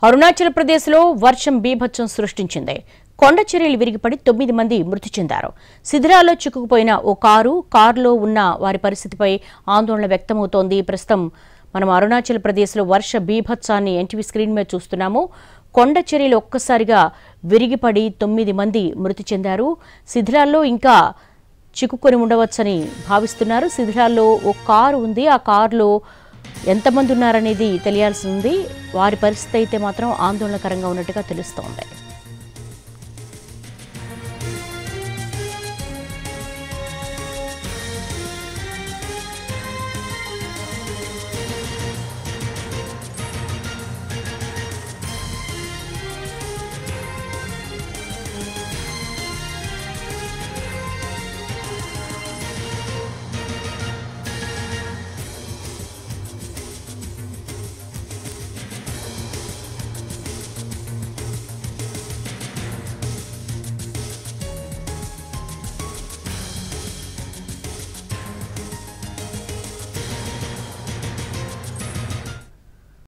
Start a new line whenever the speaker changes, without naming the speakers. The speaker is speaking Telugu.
అరుణాచల్ ప్రదేశ్లో వర్షం బీభత్సం సృష్టించింది. కొండ చర్యలు విరిగిపడి 9 మంది మృతి చెందారు. శిథిరాల్లో చిక్కుకుపోయిన ఓ కారులో ఉన్న వారి పరిస్థితిపై ఆందోళన వ్యక్తమవుతోంది. ప్రస్తుతం మనం అరుణాచల్ ప్రదేశ్లో వర్ష బీభత్సాన్ని ఎన్టీవీ స్క్రీన్ మీద చూస్తున్నాము. కొండ చర్యలు ఒక్కసారిగా విరిగిపడి 9 మంది మృతి చెందారు. శిథిరాల్లో ఇంకా చిక్కుకొని ఉండవచ్చని భావిస్తున్నారు. శిథిరాల్లో ఓ కారు ఉంది. ఆ కారులో ఎంతమంది ఉన్నారనేది తెలియాల్సి ఉంది. వారి పరిస్థితి అయితే మాత్రం ఆందోళనకరంగా ఉన్నట్టుగా తెలుస్తోంది.